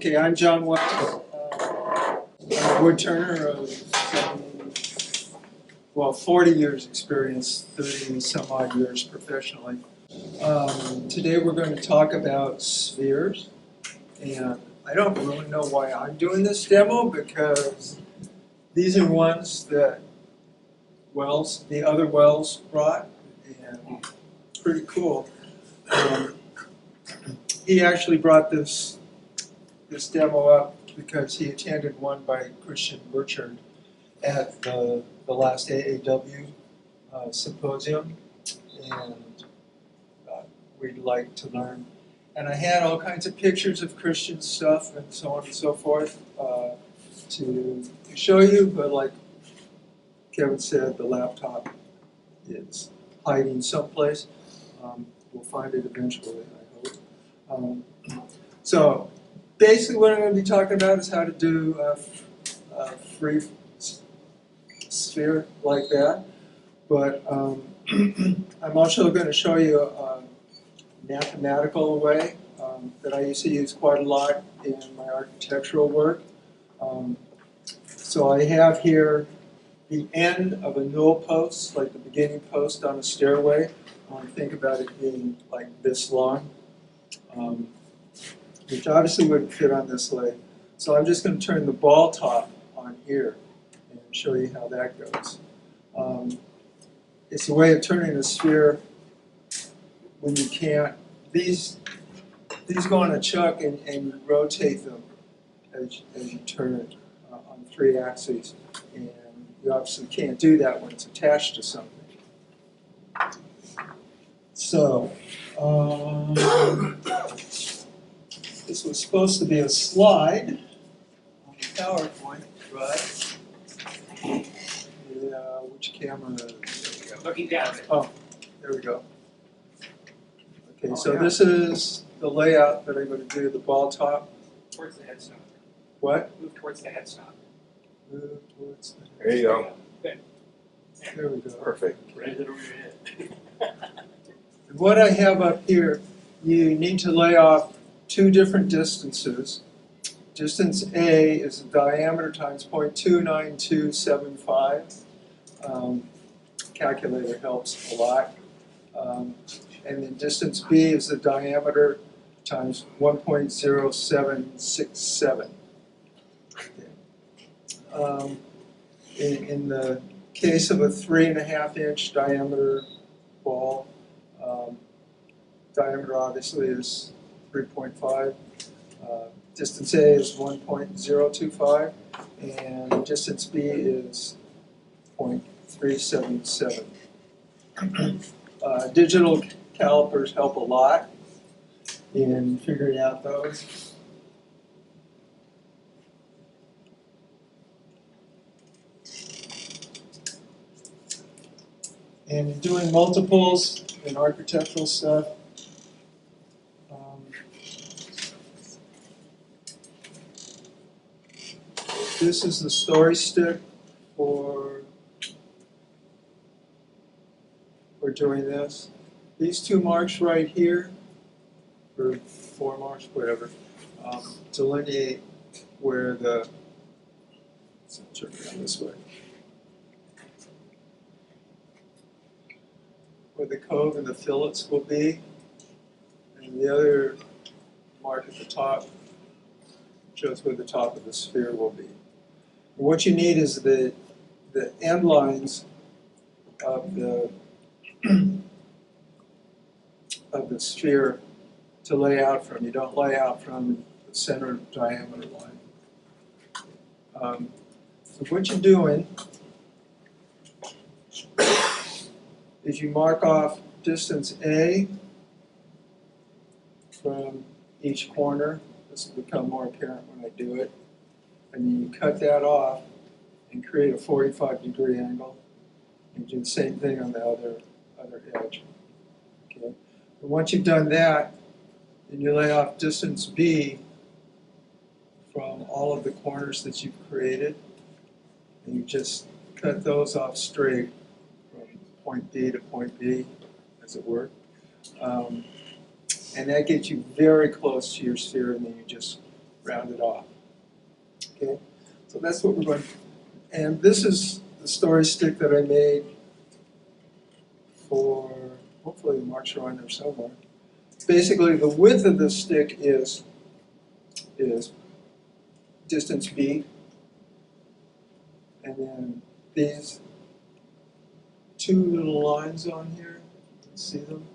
Okay, I'm John Wells. I'm a wood turner of 40 years experience, 30 some odd years professionally. Today we're going to talk about spheres, and I don't really know why I'm doing this demo because these are ones that the other Wells brought, and pretty cool. He actually brought this demo up because he attended one by Christian Burchard at the last AAW symposium, and we'd like to learn. And I had all kinds of pictures of Christian stuff and so on and so forth to show you, but like Kevin said, the laptop is hiding someplace. We'll find it eventually, I hope. So basically what I'm going to be talking about is how to do a free sphere like that. But I'm also going to show you a mathematical way that I used to use quite a lot in my architectural work. So I have here the end of a newel post, like the beginning post on a stairway. Think about it being like this long, which obviously wouldn't fit on this leg. So I'm just going to turn the ball top on here and show you how that goes. It's a way of turning a sphere when you can't. These go on a chuck and you rotate them as you turn it on 3 axes. And you obviously can't do that when it's attached to something. So, this was supposed to be a slide on the PowerPoint, right? Yeah, which camera? Looking down. Oh, there we go. Okay, so this is the layout that I'm going to do, the ball top. Towards the headstock. What? Move towards the headstock. Move towards the... There you go. Good. There we go. Perfect. Right over your head. And what I have up here, you need to lay off 2 different distances. Distance A is the diameter times 0.29275. Calculator helps a lot. And then distance B is the diameter times 1.0767. In the case of a 3.5-inch diameter ball, diameter obviously is 3.5. Distance A is 1.025, and distance B is 0.377. Digital calipers help a lot in figuring out those. And doing multiples in architectural stuff, this is the story stick for doing this. These 2 marks right here, or 4 marks, whatever, delineate where the, let's turn it around this way, where the cove and the fillets will be, and the other mark at the top shows where the top of the sphere will be. And what you need is the end lines of the sphere to lay out from. You don't lay out from the center diameter line. So what you're doing is you mark off distance A from each corner. This will become more apparent when I do it. And then you cut that off and create a 45-degree angle. And do the same thing on the other edge. Okay. And once you've done that, then you lay off distance B from all of the corners that you've created. And you just cut those off straight from point B to point B, as it were. And that gets you very close to your sphere, and then you just round it off. Okay, so that's what we're going to, and this is the story stick that I made for, hopefully the marks are on there somewhere. Basically, the width of this stick is distance B, and then these two little lines on here, you can see them,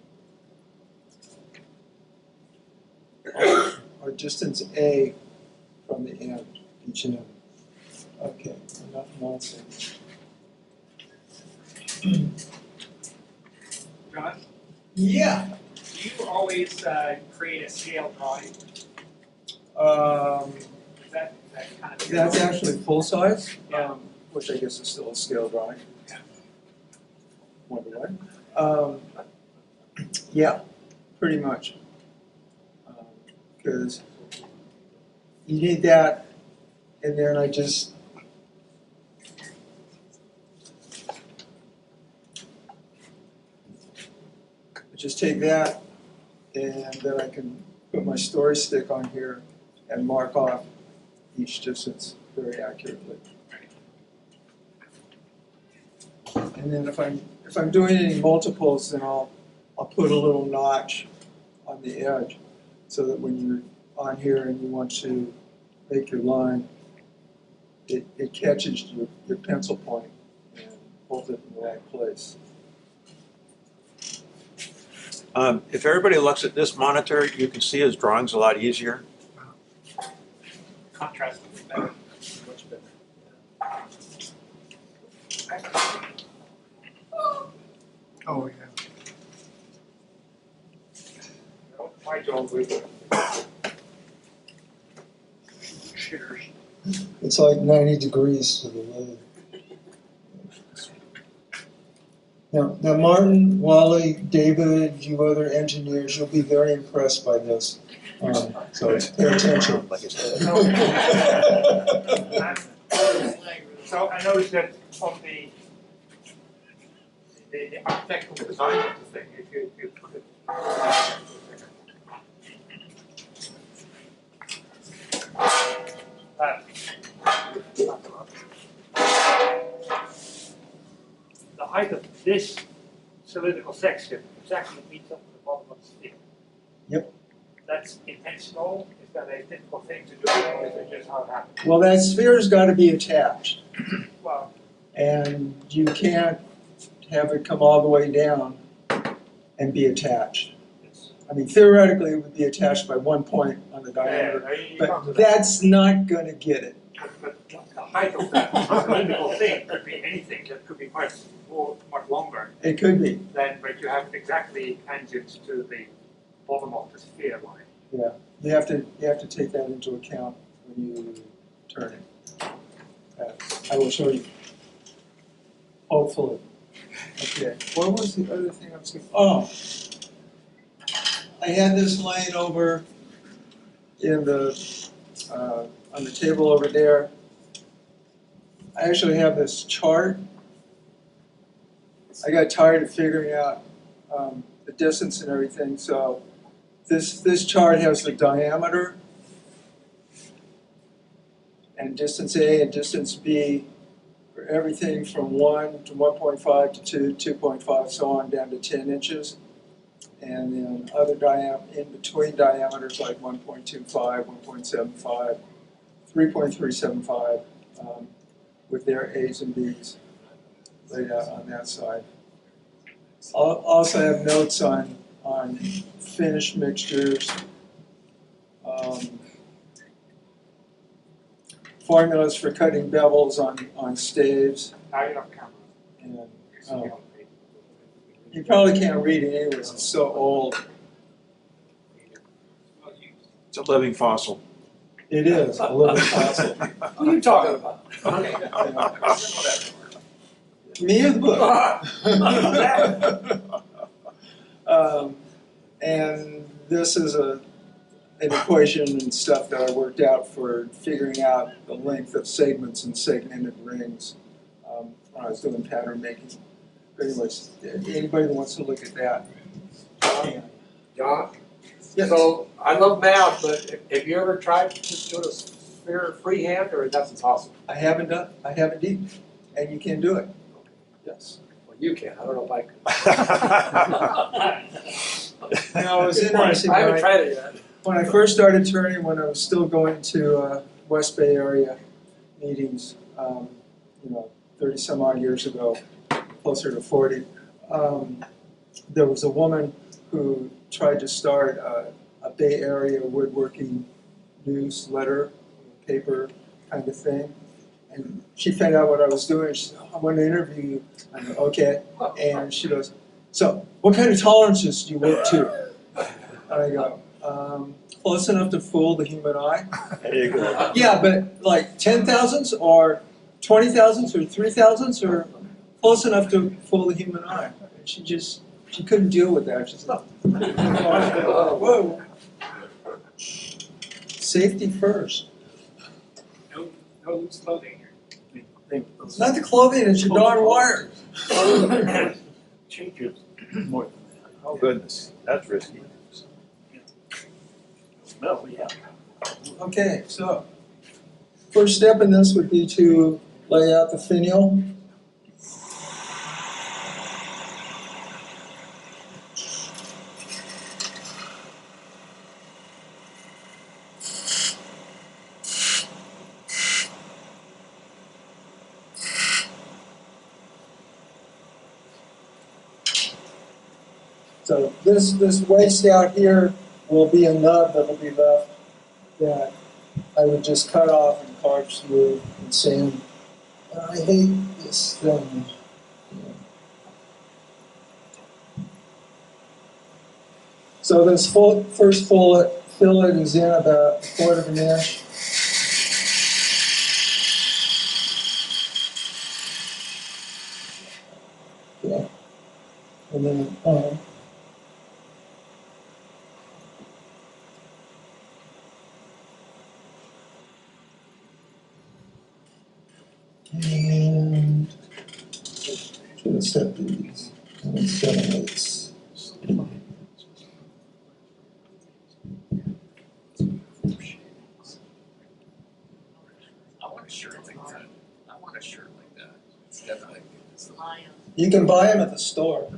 are distance A from the end, each end. Okay, enough nonsense. John, Yeah. do you always create a scale drawing? Is that kind of? That's actually full size, Yeah. which I guess is still a scale drawing. Yeah. Wonder why. Yeah, pretty much. Because you need that, and then I just take that, and then I can put my story stick on here and mark off each distance very accurately. And then if I'm doing any multiples, then I'll put a little notch on the edge, so that when you're on here and you want to make your line, it catches your pencil point and holds it in the right place. If everybody looks at this monitor, you can see his drawings a lot easier. Contrast is better. Much better. Oh, yeah. My job with shitters. It's like 90 degrees to the lathe. Now, Martin, Wally, David, you other engineers, you'll be very impressed by this. So pay attention. Like I said. So I noticed that on the architectural design of the thing, if you put it. The height of this cylindrical section exactly meets up with the bottom of the sphere. Yep. That's intentional? Is that a difficult thing to do, or is it just how it happens? Well, that sphere's got to be attached, Well, and you can't have it come all the way down and be attached. it's, I mean, theoretically, it would be attached by one point on the diameter, you come to but that. that's not going to get it. But the height of that cylindrical thing could be anything, that could be much longer It could be. than, but you have exactly tangent to the bottom of the sphere line. Yeah, you have to take that into account when you turn it. I will show you. Hopefully. Okay. What was the other thing I was going? Oh, I had this laying over in the on the table over there. I actually have this chart. I got tired of figuring out the distance and everything, so this chart has the diameter and distance A and distance B for everything from 1 to 1.5 to 2, 2.5, so on down to 10 inches. And then other in between diameters like 1.25, 1.75, 3.375 with their A's and B's laid out on that side. I'll also have notes on finished mixtures, formulas for cutting bevels on staves, Now you're on camera. and you probably can't read it anyways, it's so old. It's a living fossil. It is a living fossil. What are you talking about? Me or the book? And this is an equation and stuff that I worked out for figuring out the length of segments and segmented rings when I was doing pattern making. But anyways, anybody that wants to look at that can. John, Yes. So, I love math, but have you ever tried to just do it freehand, or that's impossible? I haven't indeed, and you can do it. Yes. Well, you can, I don't know if I could. Now, it was interesting. I haven't tried it yet. When I first started turning, when I was still going to West Bay area meetings, 30 some odd years ago, closer to 40, there was a woman who tried to start a Bay Area woodworking newsletter, paper kind of thing. And she found out what I was doing. She said, I want to interview you. I go, okay. And she goes, so what kind of tolerances do you work to? And I go, close enough to fool the human eye. There you go. Yeah, but like 10,000s or 20,000s or 3,000s or close enough to fool the human eye. And she couldn't deal with that. She said, whoa. Safety first. No loose clothing here. It's not the clothing, it's your darn wires. Changes more than Oh, goodness, that's risky. No, yeah. Okay, so first step in this would be to lay out the finial. So this waste out here will be a nub that will be left that I would just cut off and carve smooth and sand. I hate this thing. So this first fillet is in about 1/4 of an inch. Okay. And then and should have set these 7/8. I want a shirt like that. I want a shirt like that. It's definitely. You can buy them at the store.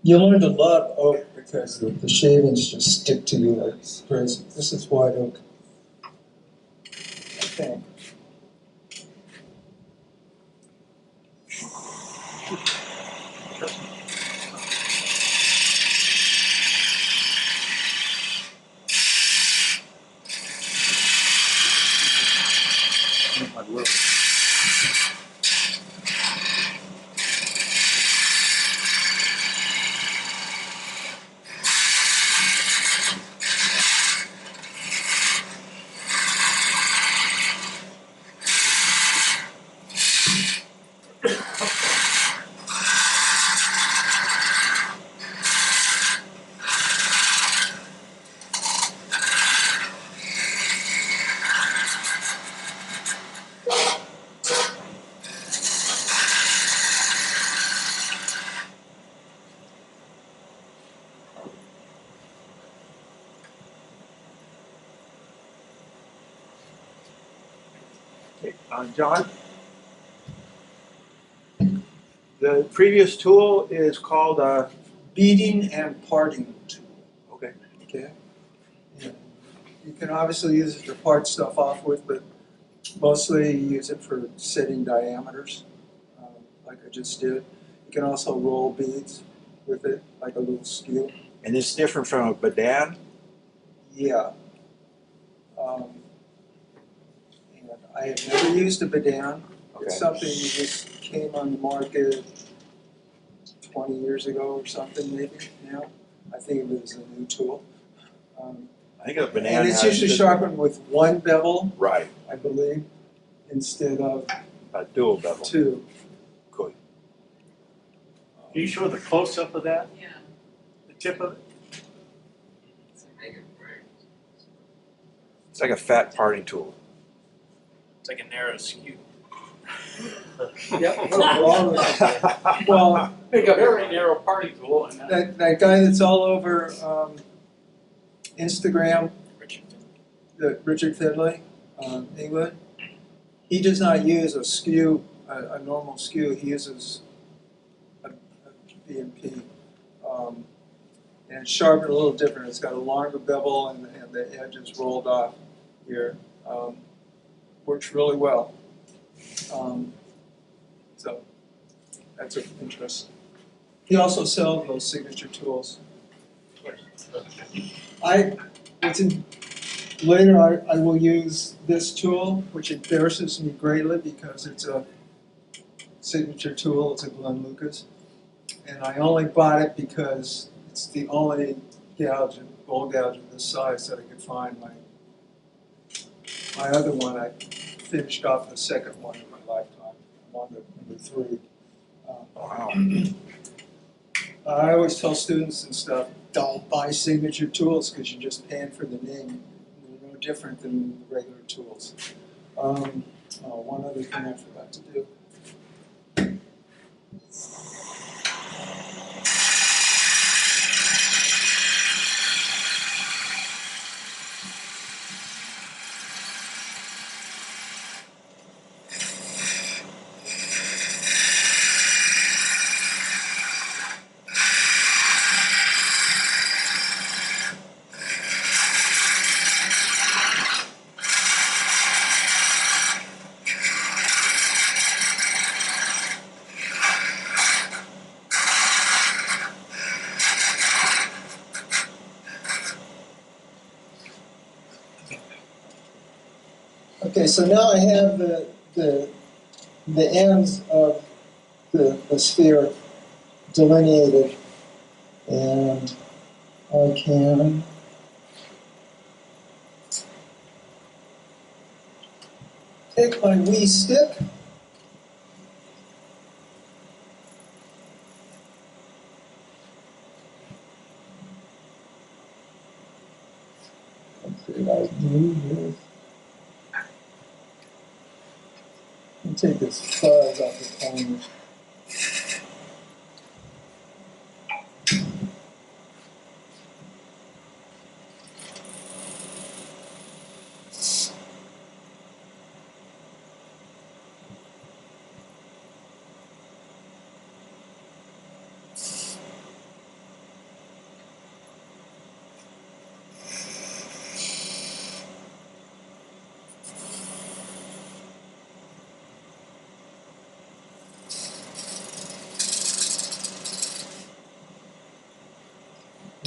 You learn to love oak because the shavings just stick to you like crazy. This is white oak. Okay. John? The previous tool is called a, Beading and parting tool. okay, Okay. And you can obviously use it to part stuff off with, but mostly you use it for setting diameters, like I just did. You can also roll beads with it, like a little skew. and it's different from a badan? Yeah. And I have never used a badan. Okay. It's something that just came on the market 20 years ago or something, maybe now. I think it was a new tool. I think a badan And it's has usually sharpened with one bevel, right, I believe, instead of a dual bevel. two. Good. Can you show the close-up of that, Yeah. the tip of it? It's like a fat parting tool. It's like a narrow skew. Yep. Well, Make a very narrow party tool and that guy that's all over Instagram, Richard Finley, England, he does not use a skew, a normal skew. He uses a BMP. And it's sharpened a little different. It's got a longer bevel and the edge is rolled off here. Works really well. So that's of interest. He also sells those signature tools. Later I will use this tool, which embarrasses me greatly because it's a signature tool. It's a Glenn Lucas. And I only bought it because it's the only bowl gouge of this size that I could find. My other one, I finished off the second one in my lifetime. I'm on the number 3. Wow. I always tell students and stuff, don't buy signature tools because you're just paying for the name. They're no different than the regular tools. One other thing I forgot to do. Okay, so now I have the ends of the sphere delineated, and I can take my wee stick and take this fuzz off the corner.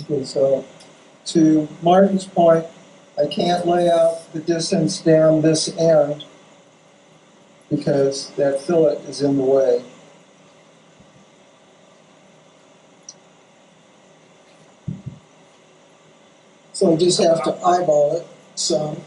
Okay, so to Martin's point, I can't lay out the distance down this end because that fillet is in the way. So I just have to eyeball it some.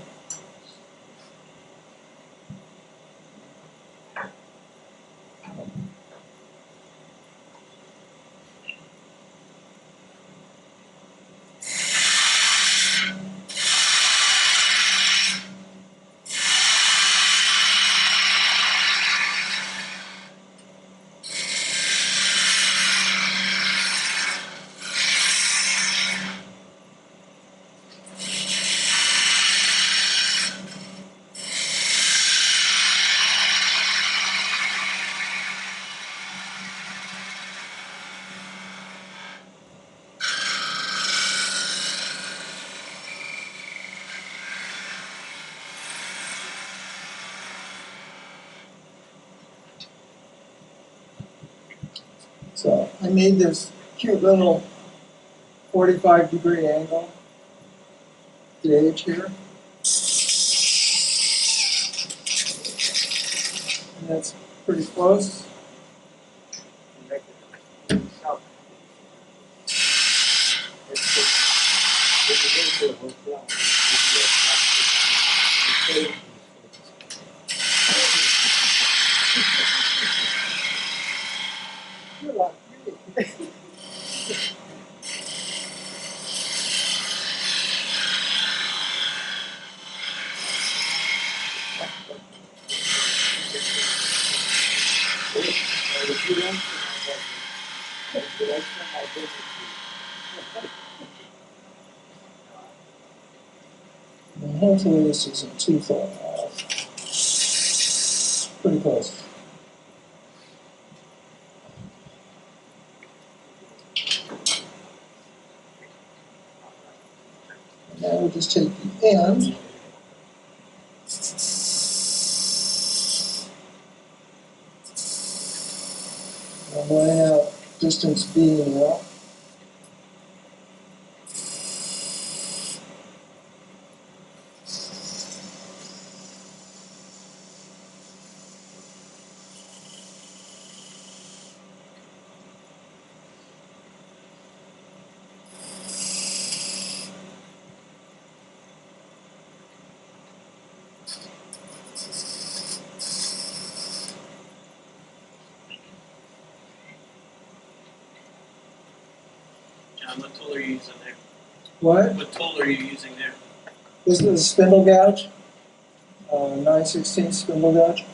So I made this cute little 45-degree angle gauge here. And that's pretty close. And hopefully this isn't too far off. Pretty close. And now we'll just take the end. I'm laying out distance B now. John, what tool are you using there? What? What tool are you using there? This is a spindle gouge, 9/16 spindle gouge.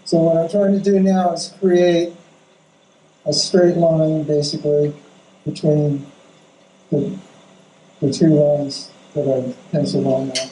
So what I'm trying to do now is create a straight line, basically, between the two lines that I've penciled on now.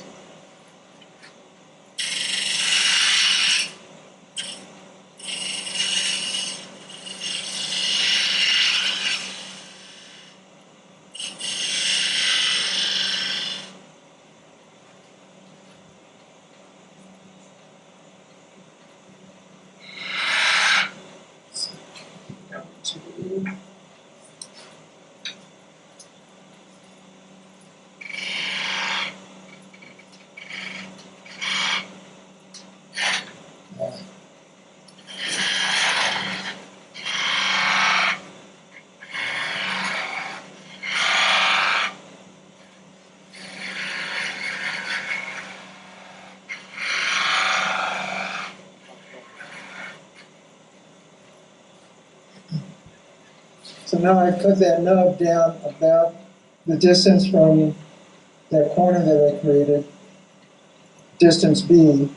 So now I cut that nub down about the distance from that corner that I created, distance B.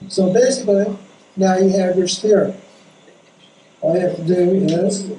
So basically, now you have your sphere. All you have to do is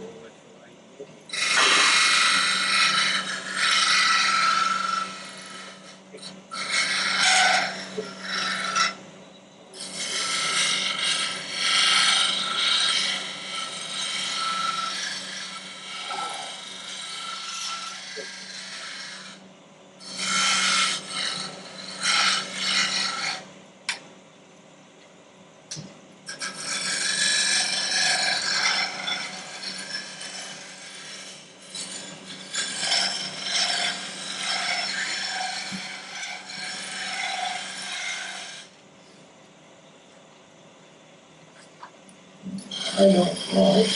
I don't know.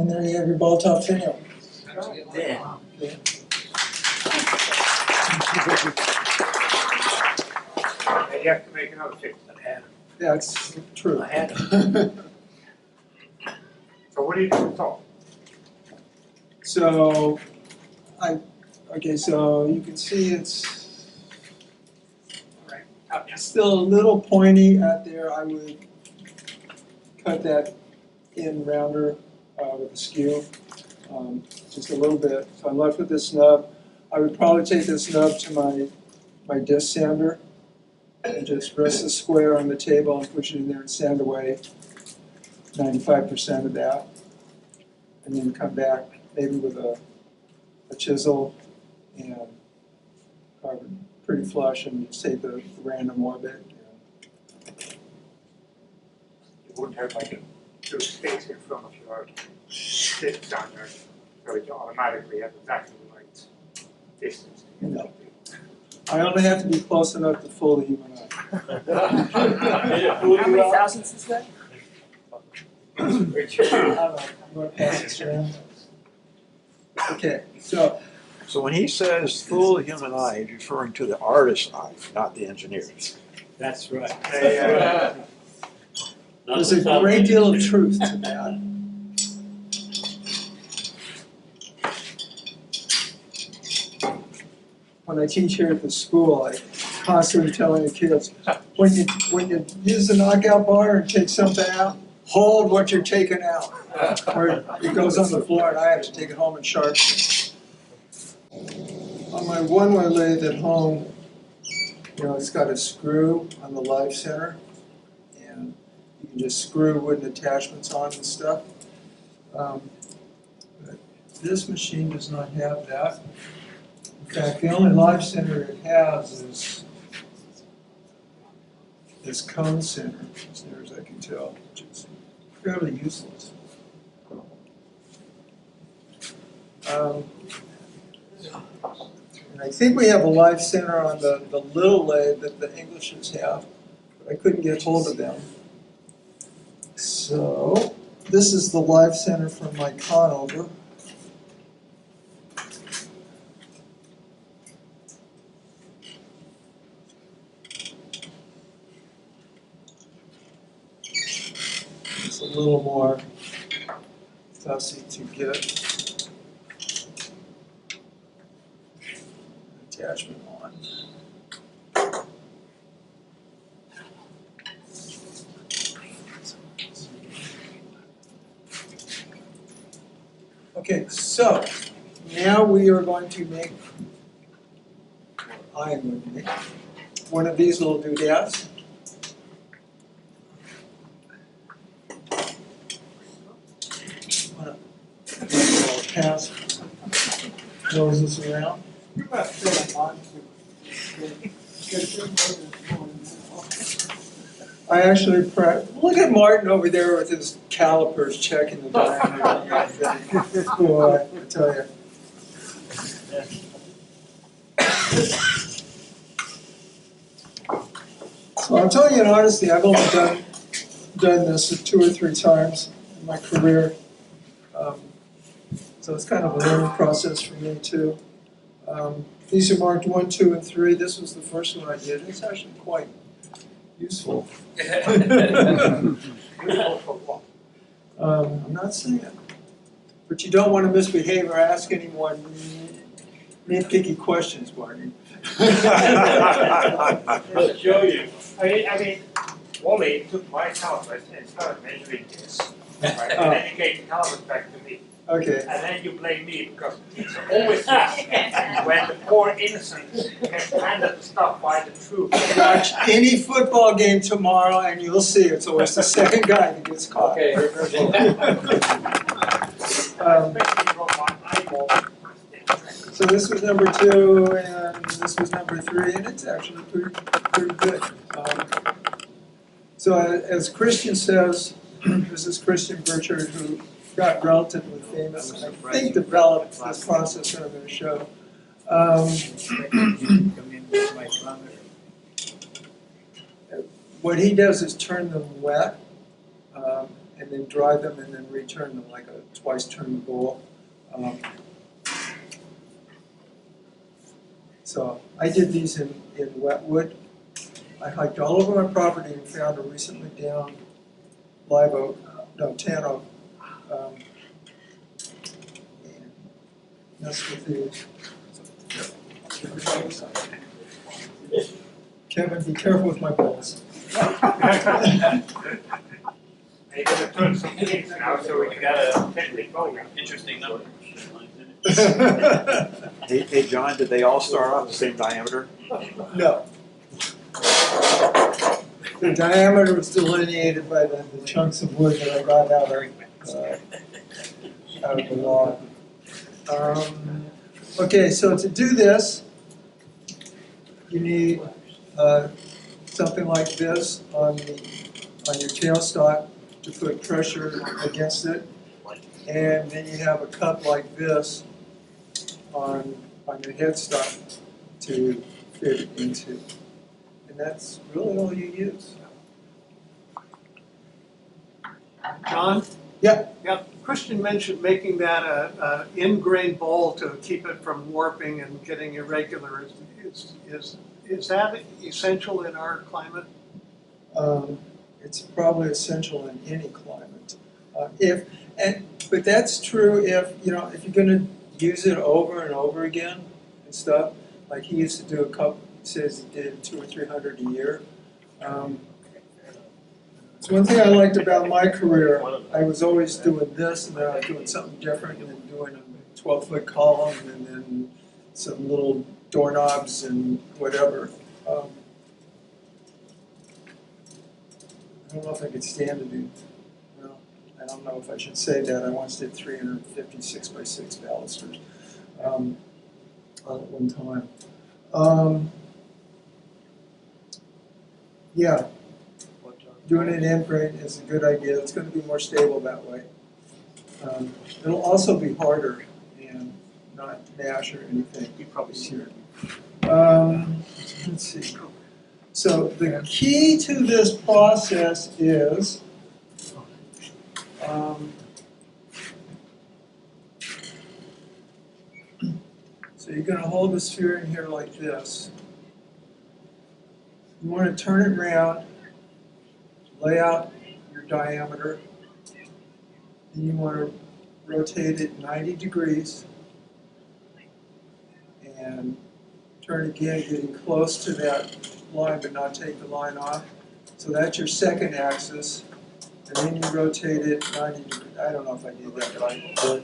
And there you have your ball top fail. Yeah. And you have to make another fix. That's true. I had So what do you do with top? So, so you can see it's still a little pointy out there. I would cut that in rounder with a skew, just a little bit. So I'm left with this snub. I would probably take this snub to my disc sander and just rest the square on the table and push it in there and sand away 95% of that. And then come back maybe with a chisel and carve it pretty flush and save the random orbit. You wouldn't have like two sticks in front of your disc sander, so you automatically have exactly the right distance to get No. up I only have to be close enough to fool the human eye. How many thousands is that? I'm going to pass this around. Okay, so So when he says fool the human eye, he's referring to the artist's eye, not the engineer's. That's right. there's a great deal of truth to that. When I teach here at the school, I constantly telling the kids, when you use the knockout bar and take something out, hold what you're taking out. Or it goes on the floor and I have to take it home and sharpen it. On my one-way lathe at home, it's got a screw on the live center, and you can just screw wooden attachments on and stuff. But this machine does not have that. In fact, the only live center it has is this cone center, as near as I can tell, which is fairly useless. And I think we have a live center on the little lathe that the Englishes have, but I couldn't get hold of them. So this is the live center from my Conover. It's a little more fussy to get attachment on. Okay, so now we are going to make, or I am going to make, one of these little doodads. Pass noses around. I actually look at Martin over there with his calipers checking the diameter. Boy, I tell you. So I'm telling you in honesty, I've only done this 2 or 3 times in my career. So it's kind of a learning process for me too. These are marked 1, 2, and 3. This was the first one I did. It's actually quite useful. I'm not saying it. But you don't want to misbehave or ask anyone nitpicky questions, Barney. I'll show you. I mean, Wally took my calipers and started measuring this. Right? And then he gave the calipers back to me. Okay. And then you blame me because it's always this when the poor innocent gets handed the stuff by the truth. Watch any football game tomorrow and you'll see it's always the second guy that gets caught. Okay, Especially from my eyeball. So this was number 2 and this was number 3, and it's actually pretty good. So as Christian says, this is Christian Burchard, who got relatively famous, and I think developed this process that I'm going to show. What he does is turn them wet, and then dry them and then return them like a twice-turned bowl. So I did these in wetwood. I hiked all over my property and found a recently down live oak, no, tan oak. And messed with these. Kevin, be careful with my balls. You're gonna turn some things now, so we got a technique program. Interesting number. Hey, John, did they all start off the same diameter? No. The diameter was delineated by the chunks of wood that I got out of the log. Okay, so to do this, you need something like this on your tailstock to put pressure against it, and then you have a cup like this on your headstock to fit it into. And that's really all you use. John? Yeah. Yep. Christian mentioned making that a in-grain bowl to keep it from warping and getting irregular. Is that essential in our climate? It's probably essential in any climate. But that's true if you're going to use it over and over again and stuff. Like he used to do a couple. He says he did 200 or 300 a year. So one thing I liked about my career, I was always doing this, and then I was doing something different, and then doing a 12-foot column, and then some little doorknobs and whatever. I don't know if I could stand to do. Well, I don't know if I should say that. I once did 350 6x6 balusters all at one time. Yeah. Doing it in grain is a good idea. It's going to be more stable that way. It'll also be harder and not mash or anything. You probably see it. Let's see. So the key to this process is so you're going to hold the sphere in here like this. You want to turn it around. Lay out your diameter, and you want to rotate it 90 degrees and turn again, getting close to that line but not take the line off. So that's your second axis, and then you rotate it 90 degrees. I don't know if I did that right, but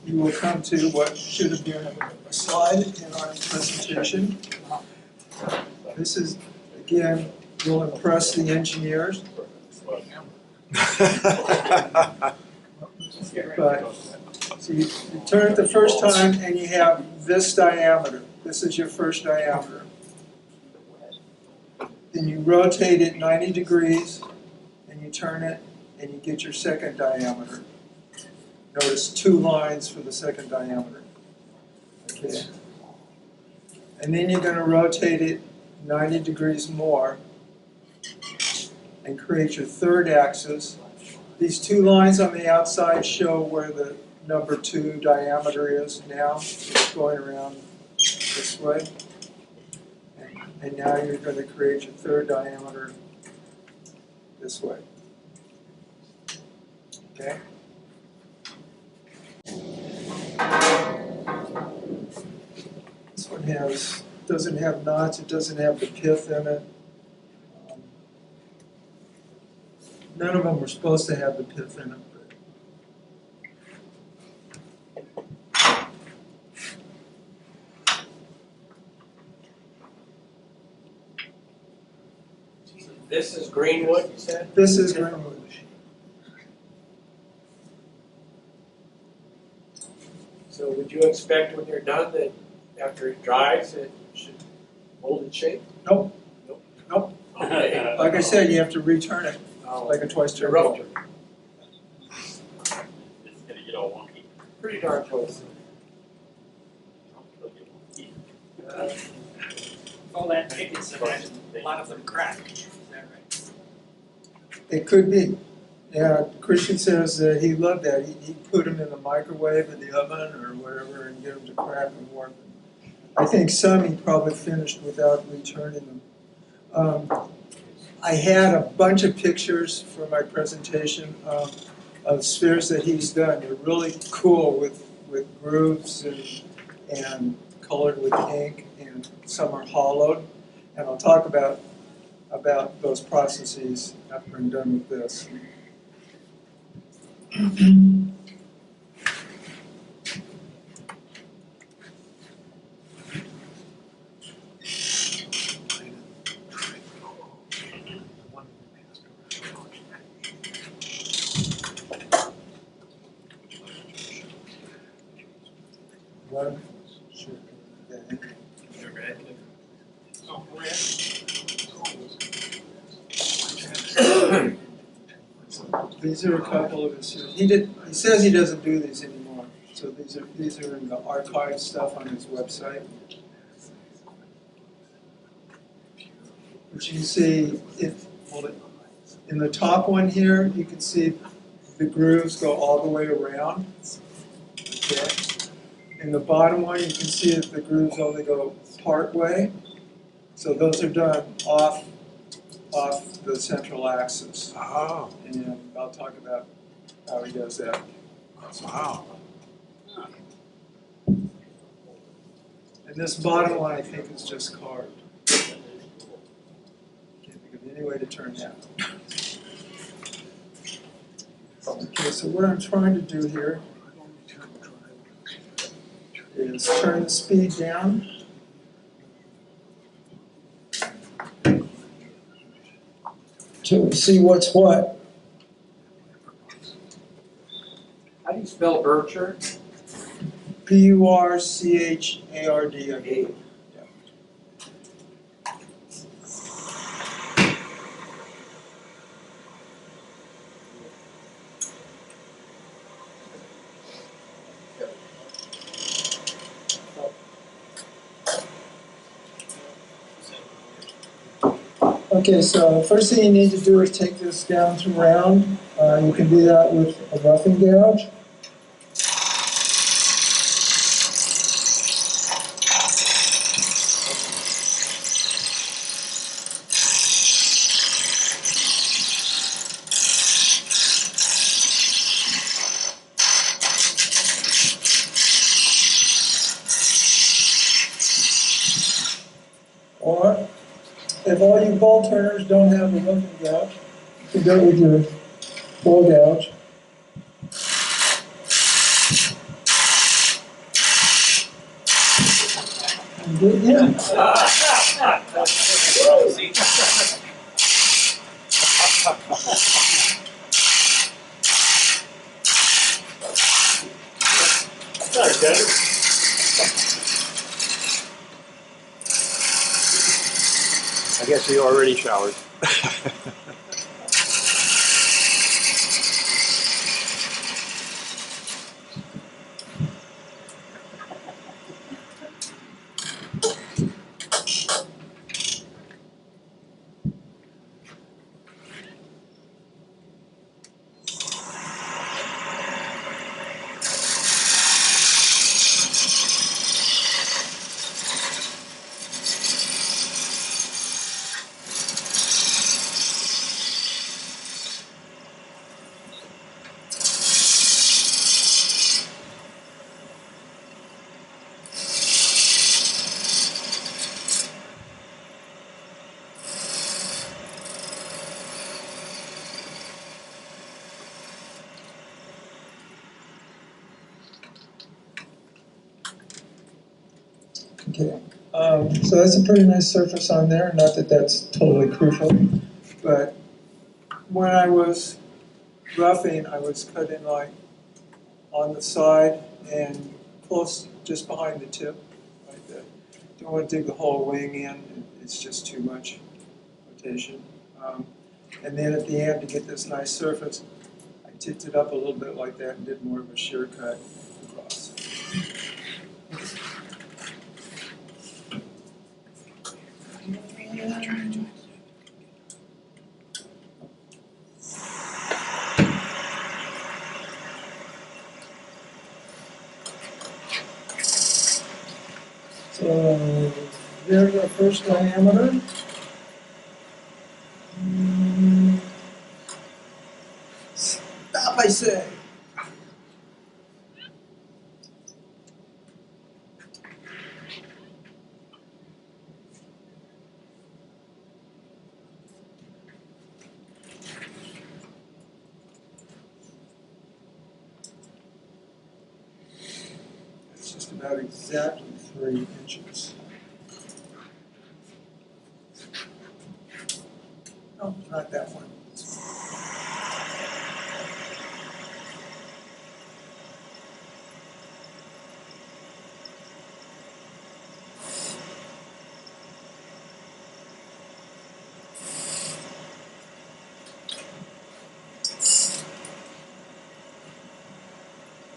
you will come to what should have been a slide in our presentation. This is, again, will impress the engineers. But so you turn it the first time and you have this diameter. This is your first diameter. Then you rotate it 90 degrees and you turn it and you get your second diameter. Notice 2 lines for the second diameter. Okay. And then you're going to rotate it 90 degrees more and create your third axis. These 2 lines on the outside show where the number 2 diameter is now. It's going around this way. And now you're going to create your third diameter this way. Okay? This one doesn't have knots, it doesn't have the pith in it. None of them were supposed to have the pith in it. This is greenwood, you said? This is greenwood. So would you expect when you're done that after it dries, it should hold its shape? Nope. Nope. Okay. Like I said, you have to return it Oh, like a twice you're turn. rough. It's gonna get all wonky. Pretty darn close. All that thickness, imagine a lot of them crack. Is that right? It could be. Yeah, Christian says that he loved that. He put them in the microwave or the oven or whatever and get them to crack and warm. I think some he probably finished without returning them. I had a bunch of pictures for my presentation of spheres that he's done. They're really cool with grooves and colored with ink, and some are hollowed. And I'll talk about those processes after I'm done with this. One, sure. These are a couple of his. He says he doesn't do these anymore. So these are in the archive stuff on his website. Which you can see in the top one here, you can see the grooves go all the way around. Okay. In the bottom one, you can see that the grooves only go part way. So those are done off the central axis. Oh, And I'll talk about how he does that. wow. And this bottom one, I think, is just carved. Can't think of any way to turn that. Okay, so what I'm trying to do here is turn the speed down. To see what's what. How do you spell Burchard? Burchard, I believe. Okay, so first thing you need to do is take this down to round. You can do that with a roughing gouge. Or, if all you bolt turners don't have a roughing gouge, you can do it with your bowl gouge. And do it again. I guess he already showered. Okay, so that's a pretty nice surface on there. Not that that's totally crucial, but when I was roughing, I was cutting like on the side and close, just behind the tip, like that. Don't want to dig the whole wing in; it's just too much rotation. And then at the end, to get this nice surface, I tipped it up a little bit like that and did more of a shear cut across. So there's our first diameter. Stop, I say. It's just about exactly 3 inches. No, not that one.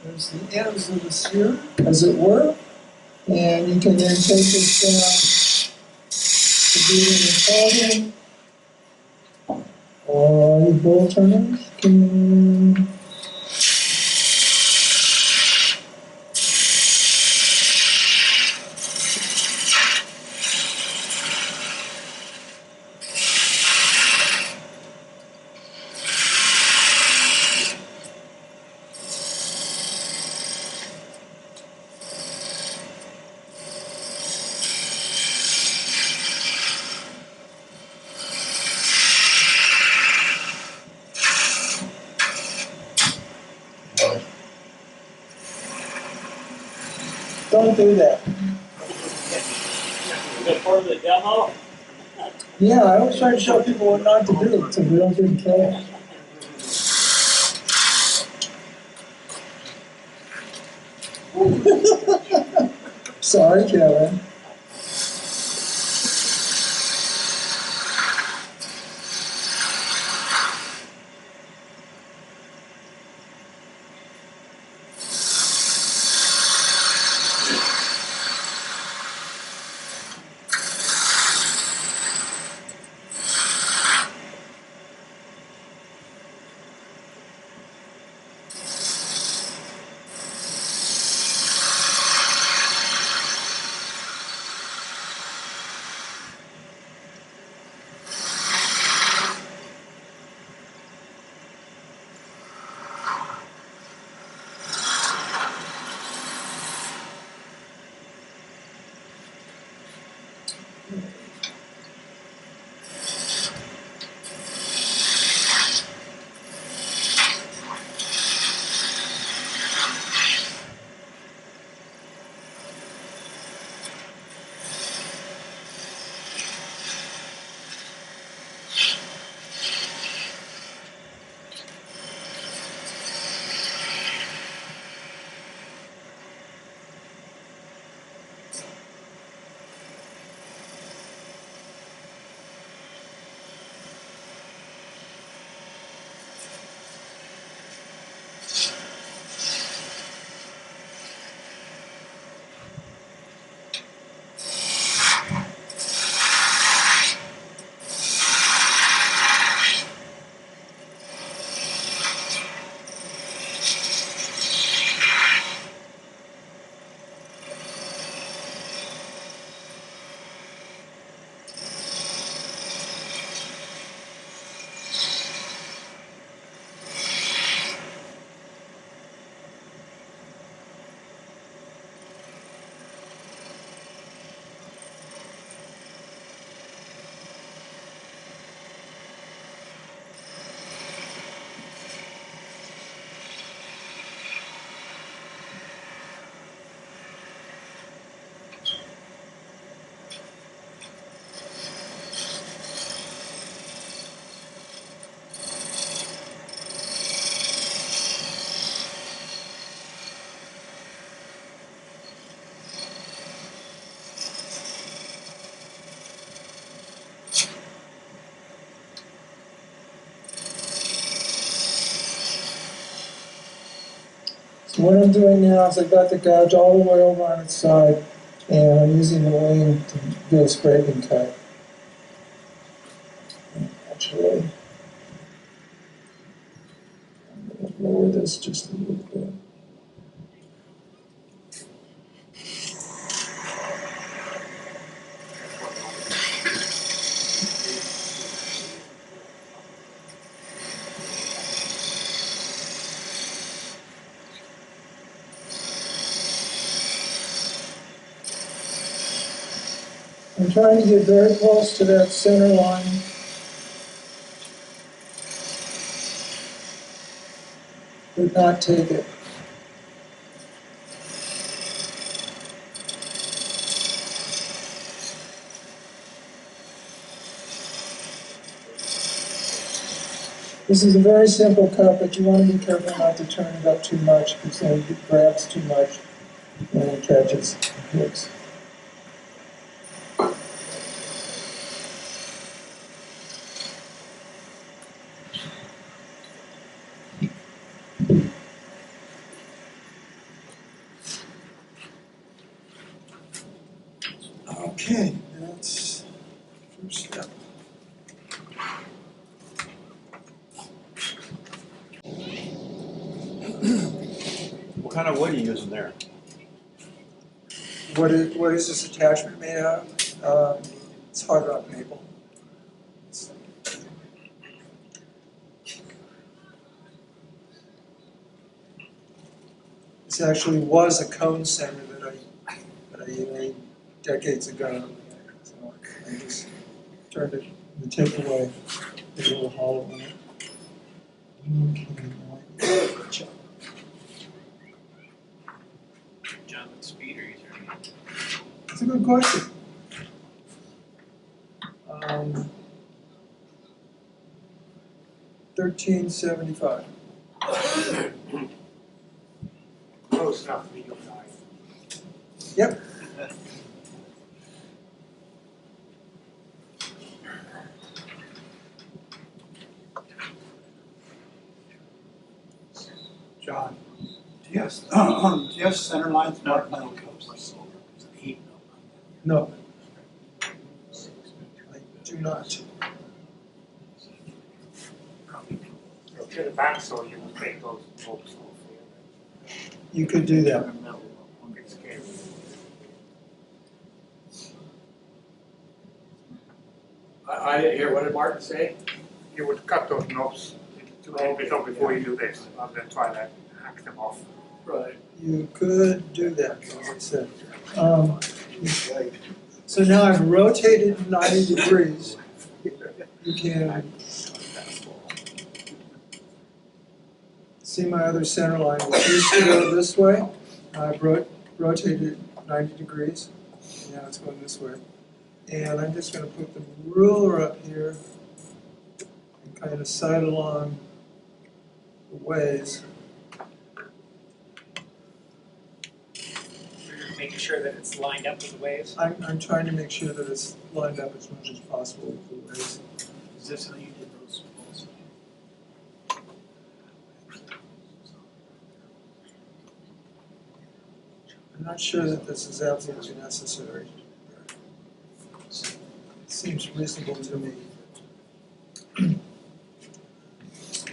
There's the ends of the sphere, as it were, and you can then take this down to do it in folding, or you bowl turners can. Don't do that. Is that part of the demo? Yeah, I always try to show people what not to do so we don't get in trouble. Sorry, Kevin. So what I'm doing now is I've got the gouge all the way over on its side, and I'm using the wing to do a scraping cut. Actually, I'm going to lower this just a little bit. I'm trying to get very close to that center line. Did not take it. This is a very simple cut, but you want to be careful not to turn it up too much because then it grabs too much and it catches hooks. Okay, that's first step. What kind of wood are you using there? What is this attachment made out of? It's hard rock maple. This actually was a cone center that I made decades ago. So I just turned it, the tip away, put a little hollow in it. Okay, John, what speed are you turning? that's a good question. 1375. Close enough for you guys. Yep. John, do you have center lines marked on the coast? No. I do not. To the back, so you will take those bolts off You could do that. here. It's scary. I didn't hear, what did Martin say? You would cut those knobs to a little bit off before you do this, rather than try to hack them off. Right. You could do that, as I said. So now I've rotated 90 degrees. You can see my other center line, which used to go this way. I've rotated 90 degrees. Now it's going this way. And I'm just going to put the ruler up here and kind of sight along the ways. You're making sure that it's lined up with the waves. I'm trying to make sure that it's lined up as much as possible with the ways. Is this how you did those balls? I'm not sure that this is absolutely necessary. It seems reasonable to me.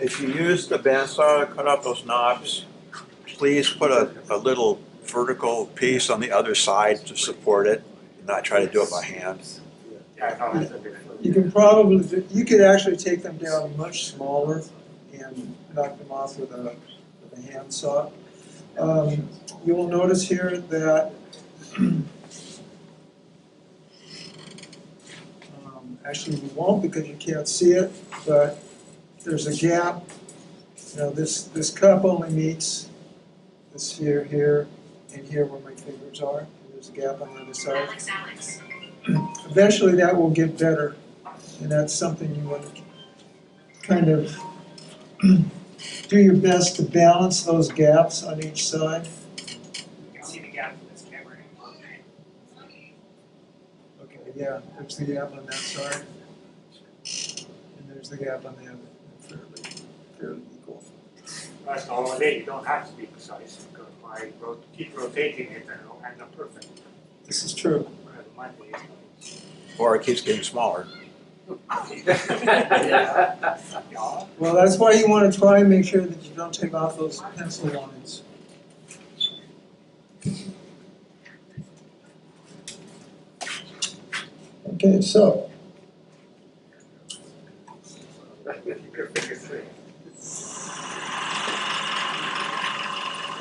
If you use the bandsaw to cut out those knobs, please put a little vertical piece on the other side to support it, and not try to do it by hand. Yeah, no, that's a bit. You can probably, you could actually take them down much smaller and knock them off with a handsaw. You will notice here that actually you won't because you can't see it, but there's a gap. You know, this cup only meets this here, and here where my fingers are. And there's a gap on the other side. Eventually that will get better, and that's something you want to kind of do your best to balance those gaps on each side. You can see the gap in this camera. Okay, yeah, there's the gap on that side, and there's the gap on the other. Fairly equal. That's all it is. You don't have to be precise, because by keep rotating it and it'll end up perfect. This is true. Whereas my day Or it keeps getting smaller. Yeah. Well, that's why you want to try and make sure that you don't take off those pencil lines. Okay, so Keep your fingers straight.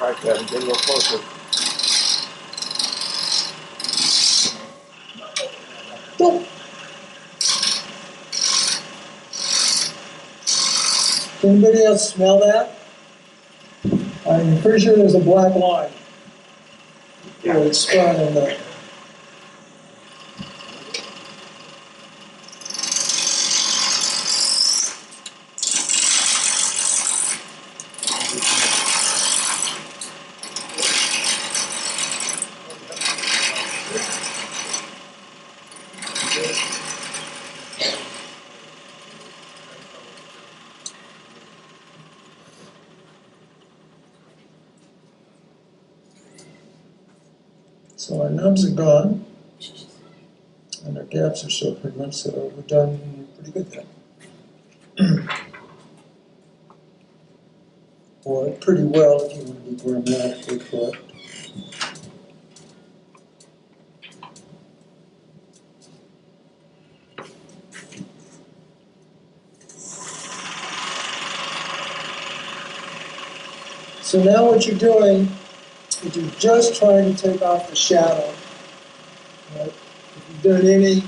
Right, Kevin, get a little closer. Can anybody else smell that? I'm pretty sure there's a black line. Yeah, it's spun in the. So our nubs are gone, and our gaps are still pretty much, so we've done pretty good there. Or pretty well if you want to be grammatically correct. So now what you're doing is you're just trying to take off the shadow. Right? If you've done any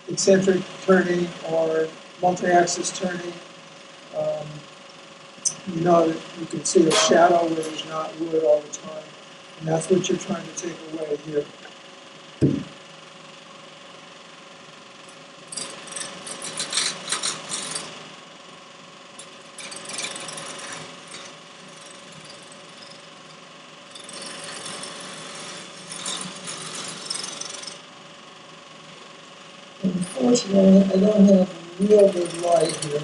eccentric turning or multi-axis turning, you know that you can see a shadow where there's not wood all the time. And that's what you're trying to take away here. Unfortunately, I don't have real good light here.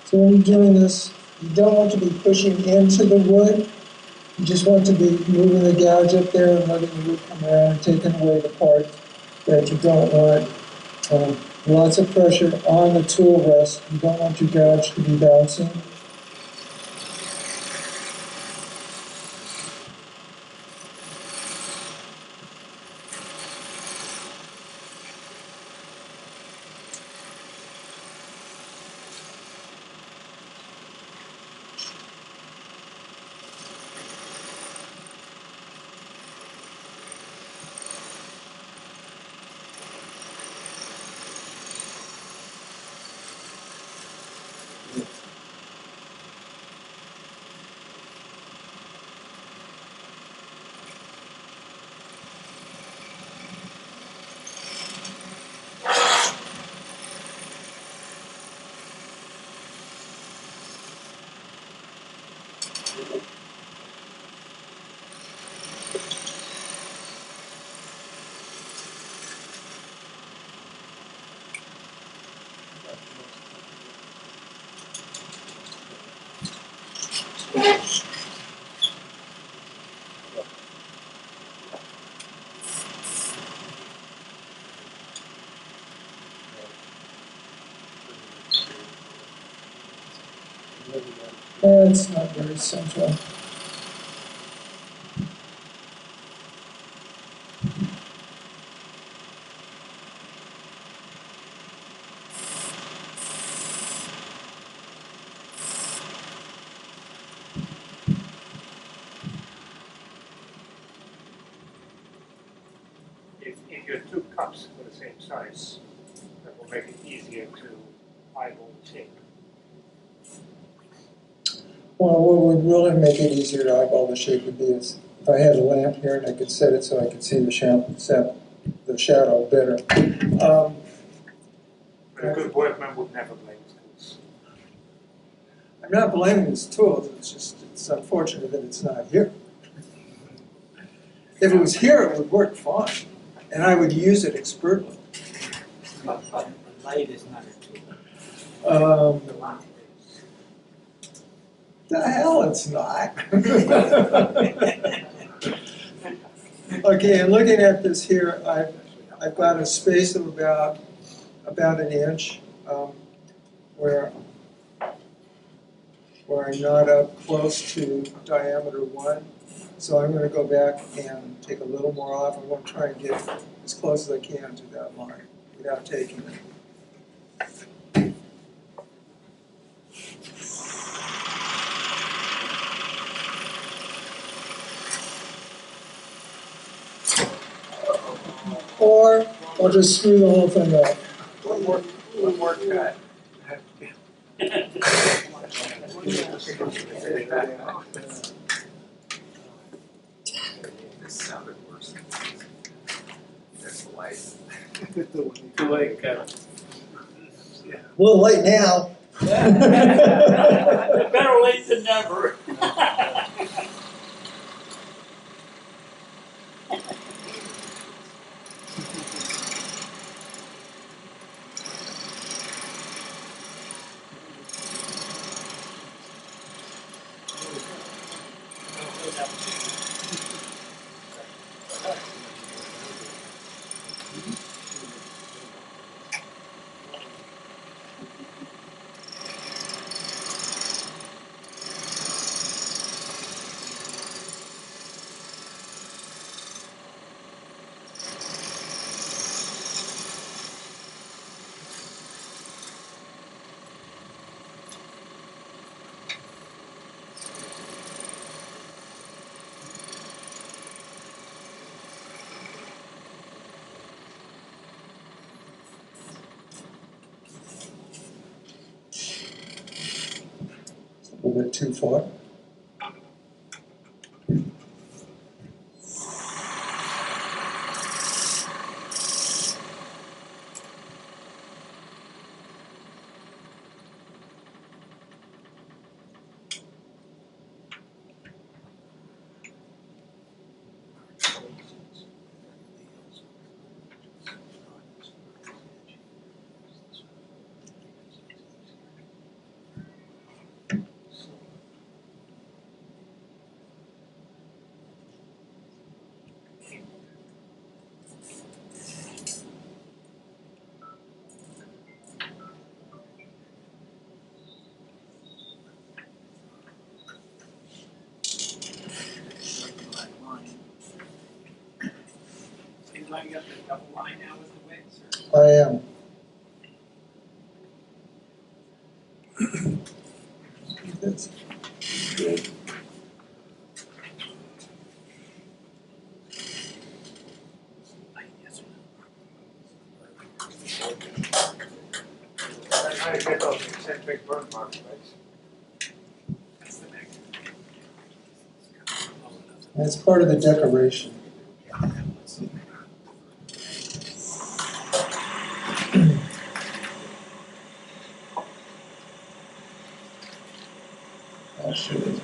So when you're doing this, you don't want to be pushing into the wood. You just want to be moving the gouge up there and letting the wood come around and taking away the part that you don't want. Lots of pressure on the tool rest. You don't want your gouge to be bouncing. It's not very central. If you have two cups for the same size, that will make it easier to eyeball the shape. Well, what would really make it easier to eyeball the shape would be if I had a lamp here and I could set it so I could see the shadow better. But a good workman would never blame his tools. I'm not blaming his tools, it's unfortunate that it's not here. If it was here, it would work fine, and I would use it expertly. Light is not a tool. The hell it's not. Okay, and looking at this here, I've got a space of about an inch where I'm not up close to diameter 1. So I'm going to go back and take a little more off. I'm going to try and get as close as I can to that line without taking it. Or I'll just screw the whole thing up. One more cut. This sounded worse. There's the light. Too late, Kevin. A little late now. Better late than never. A little bit too far. You lining up the double line now with the wings, I am. That's good. That's how you get those eccentric burn marks, right? That's the next. That's part of the decoration. That should have.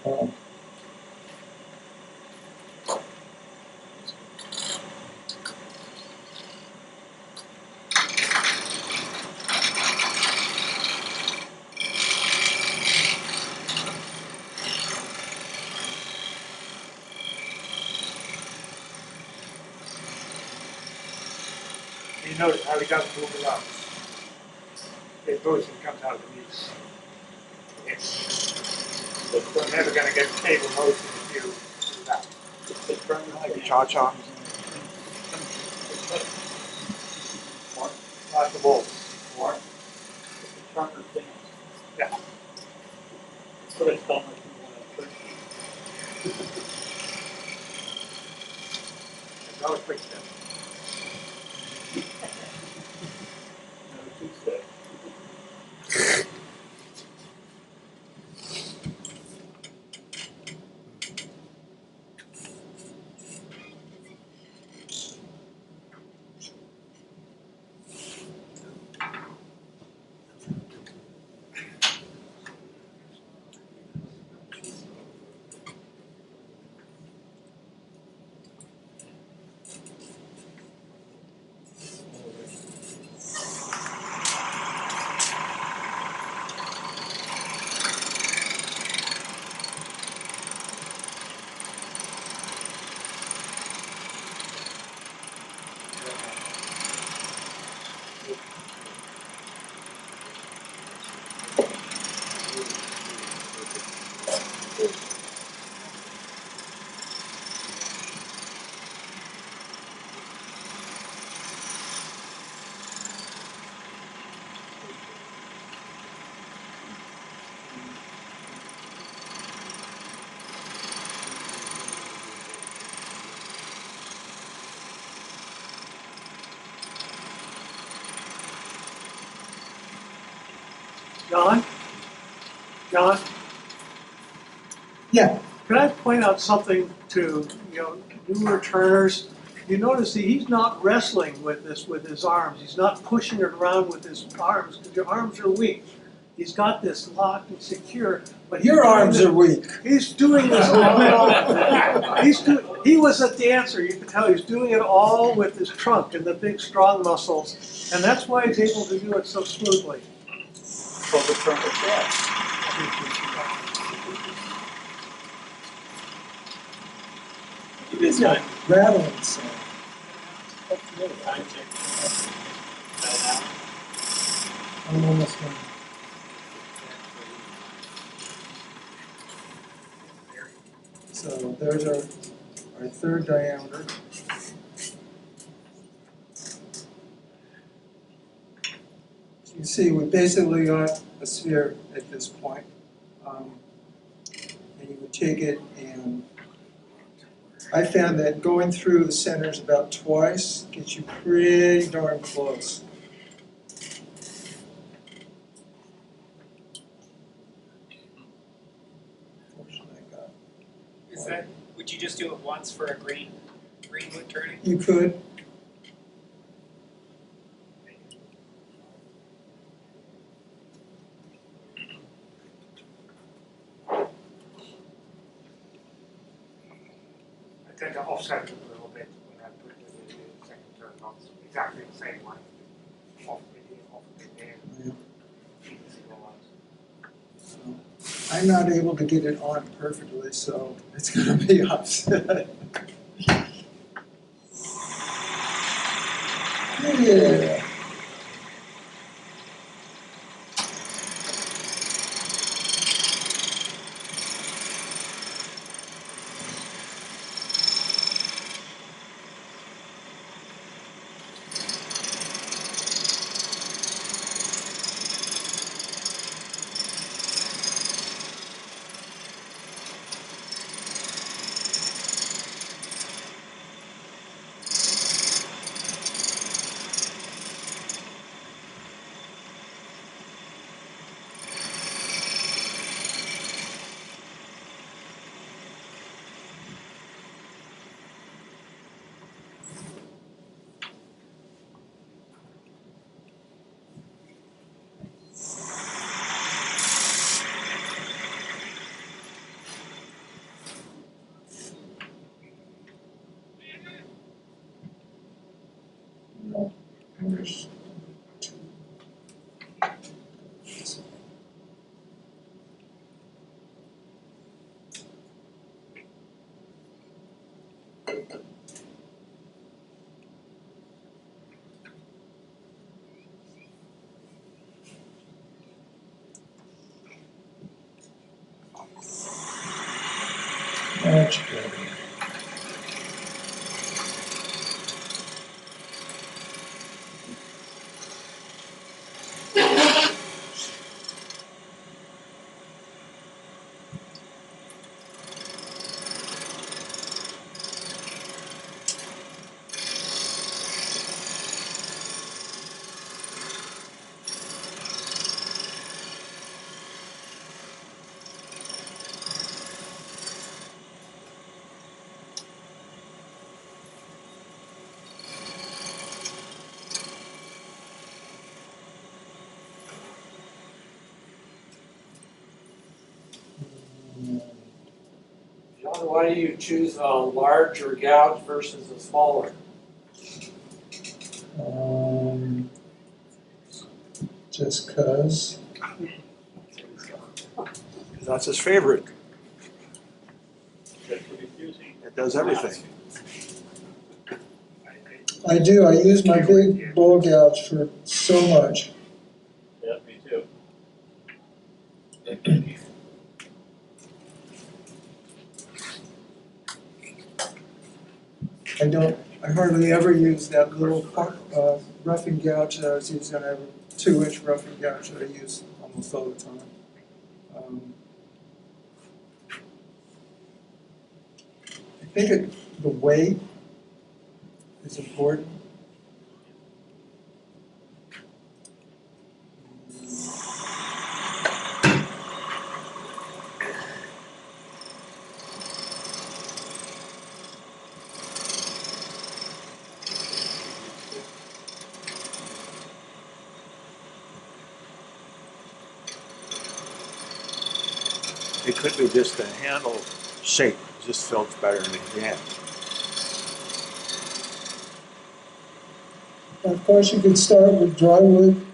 Oh. You notice how he doesn't move it up. It goes and comes out of the knees. We're never gonna get stable motion if you do that. Like a cha-cha. Not the ball. Yeah. That's what I felt like we wanted There's no quick step. John? John? Yeah. Can I point out something to, new returners? You notice that he's not wrestling with this with his arms. He's not pushing it around with his arms because your arms are weak. He's got this locked and secure, but Your arms are weak. he's doing this all. He was a dancer. You can tell he's doing it all with his trunk and the big strong muscles, and that's why he's able to do it so smoothly. So the trunk is there. It's a rattling sound. I'm almost done. So there's our third diameter. So you can see we basically got a sphere at this point. And you would take it, and I found that going through the centers about twice gets you pretty darn close. Fortunately, I got Is that, would you just do it once for a green wood turning? You could. I tend to offset it a little bit when I put the second turn on, exactly the same one. Off a bit here, off a bit there. Yeah. Easy all out. So, I'm not able to get it on perfectly, so it's going to be offset. Yeah. No, there's two. Much better. John, why do you choose a larger gouge versus a smaller? Just cause. That's his favorite. It does everything. I do. I use my big bowl gouge for so much. Yeah, me too. I hardly ever use that little roughing gouge that I was using. I have a 2-inch roughing gouge that I use almost all the time. I think the weight is important. It could be just the handle shape, just felt better in the hand. Of course, you could start with dry wood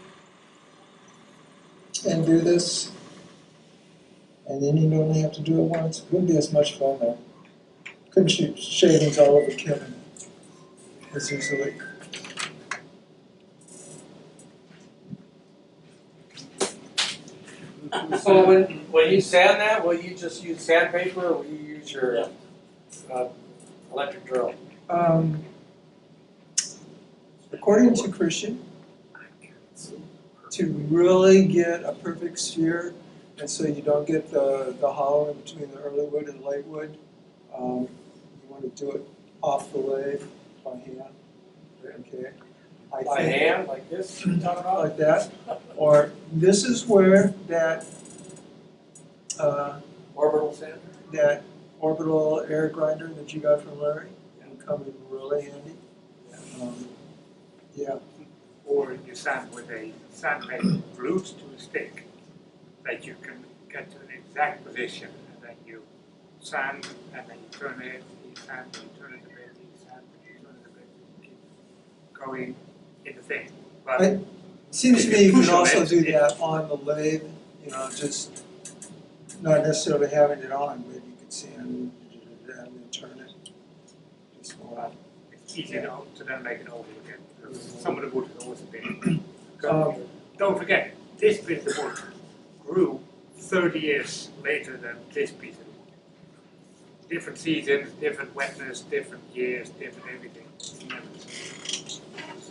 and do this, and then you only have to do it once. It wouldn't be as much fun though. Couldn't shoot shavings all over Kevin as easily. So when you sand that, will you just use sandpaper or will you use your electric drill? According to Christian, to really get a perfect sphere, and so you don't get the hollow in between the early wood and late wood, you want to do it off the lathe by hand. Okay. By hand, like this you're talking about? Like that. Or this is where that Orbital sander? that orbital air grinder that you got from Larry will come in really handy. Yeah. Or you sand with a sandpaper glued to a stick that you can get to an exact position, and then you sand, and then you turn it, you sand, you turn it a bit, you sand, you turn it a bit, you keep going in the thing. But It seems to me you push can on also it, do it- that on the lathe, you know, just not necessarily having it on, but you could sand and then turn it. Just go out. it's easy to then make it over again. Because some of the wood is always a bit. Don't forget, this piece of wood grew 30 years later than this piece of wood. Different seasons, different wetness, different years, different everything. So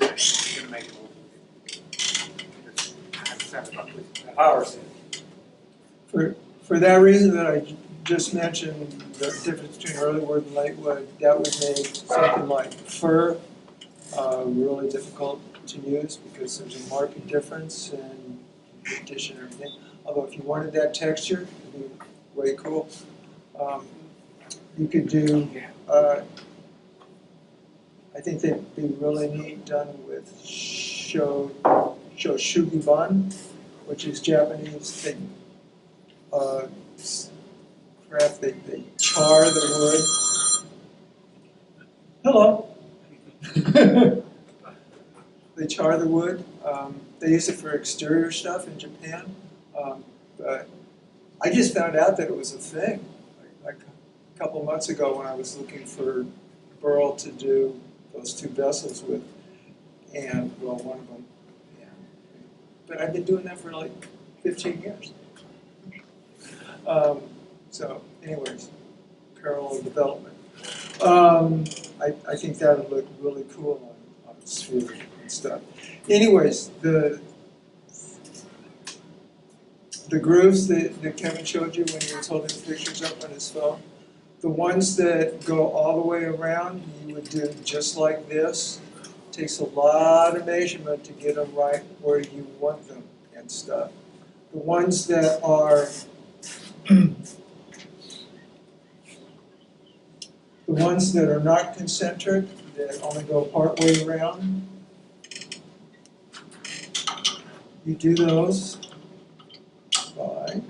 it's gonna make it over again. Just add sand up with A power sander. For that reason that I just mentioned, the difference between early wood and late wood, that would make something like fir really difficult to use because there's a marked difference in condition and everything. Although if you wanted that texture, it'd be way cool. You could do, I think they'd be really neat done with shoshugiban, which is Japanese. They they char the wood. Hello. They char the wood. They use it for exterior stuff in Japan. But I just found out that it was a thing like a couple of months ago when I was looking for burl to do those two vessels with, and well, one of them. And, but I've been doing that for like 15 years. So, anyways, parallel development. I think that would look really cool on the sphere and stuff. Anyways, the grooves that Kevin showed you when he was holding the pictures up on his phone, the ones that go all the way around, you would do just like this. It takes a lot of measurement to get them right where you want them and stuff. The ones that are the ones that are not concentric, that only go part way around, you do those by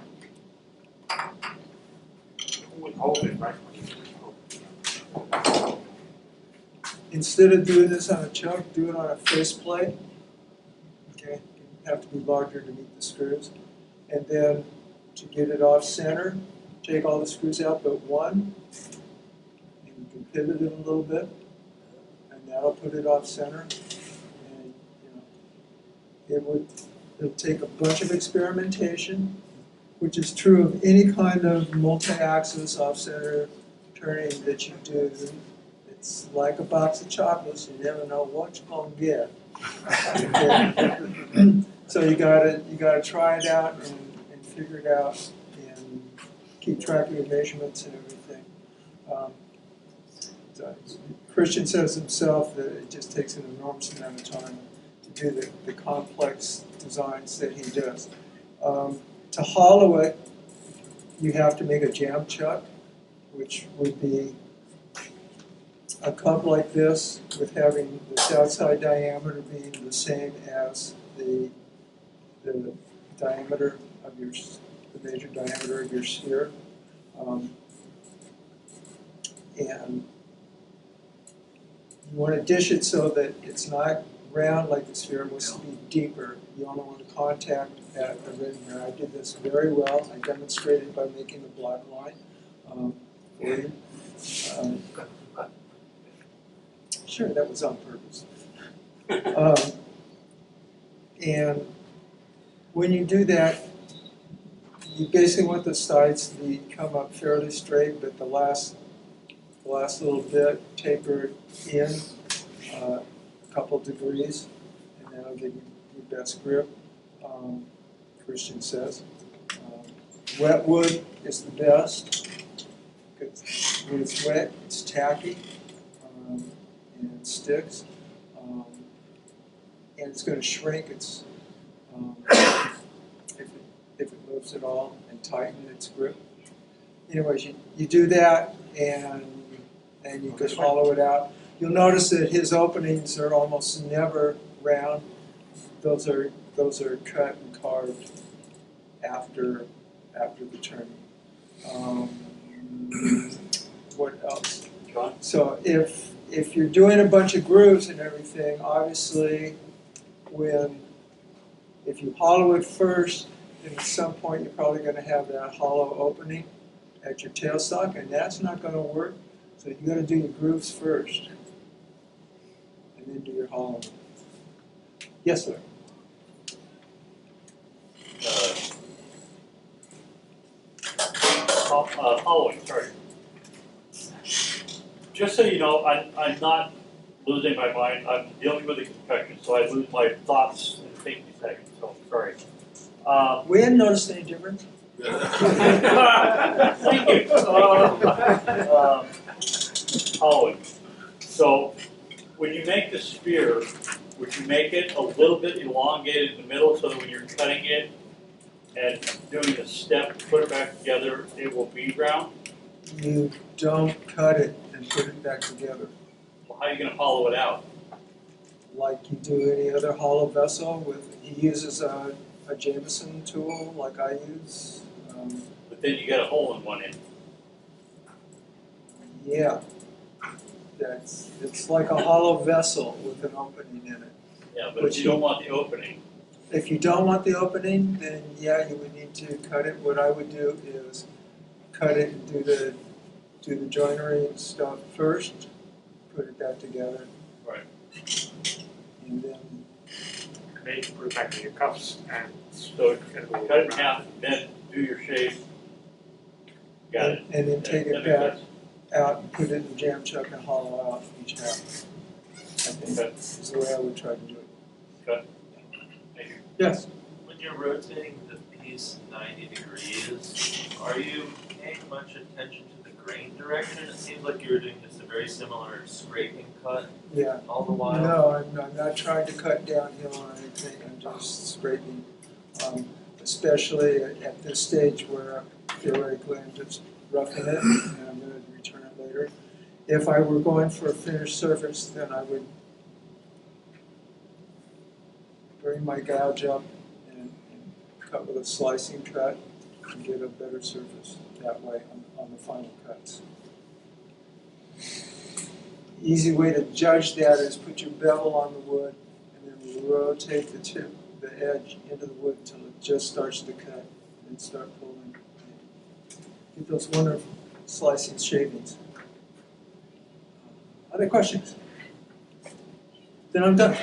hold it right. instead of doing this on a chuck, do it on a faceplate. Okay, you have to be larger to meet the screws. And then to get it off center, take all the screws out but one. And you can pivot it a little bit, and that'll put it off center. And you know, it'll take a bunch of experimentation, which is true of any kind of multi-axis off-center turning that you do. It's like a box of chocolates, you never know what you're gonna get. Okay. So you gotta try it out and figure it out and keep track of your measurements and everything. So Christian says himself that it just takes an enormous amount of time to do the complex designs that he does. To hollow it, you have to make a jam chuck, which would be a cup like this with having the outside diameter being the same as the diameter of your the major diameter of your sphere. And you want to dish it so that it's not round like the sphere, it wants to be deeper. You only want to contact at the rim here. I did this very well. I demonstrated by making the black line for you. Sure, that was on purpose. And when you do that, you basically want the sides to come up fairly straight, but the last little bit tapered in a couple degrees, and that'll give you your best grip, Christian says. Wet wood is the best, because when it's wet, it's tacky, and it sticks, and it's going to shrink its, if it moves at all, and tighten its grip. Anyways, you do that, and you could hollow it out. You'll notice that his openings are almost never round. Those are cut and carved after the turning. What else? So if you're doing a bunch of grooves and everything, obviously if you hollow it first, then at some point you're probably going to have that hollow opening at your tailstock, and that's not going to work. So you got to do your grooves first, and then do your hollow. Yes, sir. Following, sorry. Just so you know, I'm not losing my mind. I'm dealing with a concussion, so I lose my thoughts in 50 seconds. So sorry. We hadn't noticed any difference. Thank you. Following. So when you make the sphere, would you make it a little bit elongated in the middle so that when you're cutting it and doing the step, put it back together, it will be round? You don't cut it and put it back together Well, how are you going to hollow it out? like you do any other hollow vessel. He uses a Jameson tool like I use. But then you got a hole in one end. Yeah, it's like a hollow vessel with an opening in it. Yeah, but if you don't want the opening, If you don't want the opening, then yeah, you would need to cut it. What I would do is cut it and do the joinery and stuff first, put it back together. Right. And then Maybe put it back in your cuffs and so cut it in half, then do your shape. Got it. and then take That it makes back sense. out and put it in the jam chuck and hollow out each half. I think Okay. is the way I would try to do it. Okay. Thank you. Yes. When you're rotating the piece 90 degrees, are you paying much attention to the grain direction? It seems like you were doing just a very similar scraping cut Yeah. all the while. No, I'm not trying to cut downhill or anything. I'm just scraping, especially at this stage where theoretically I'm just roughing it and I'm going to return it later. If I were going for a finished surface, then I would bring my gouge up and cut with a slicing cut and get a better surface that way on the final cuts. Easy way to judge that is put your bevel on the wood and then rotate the edge into the wood until it just starts to cut, and then start pulling. Get those wonderful slicing shavings. Other questions? Then I'm done.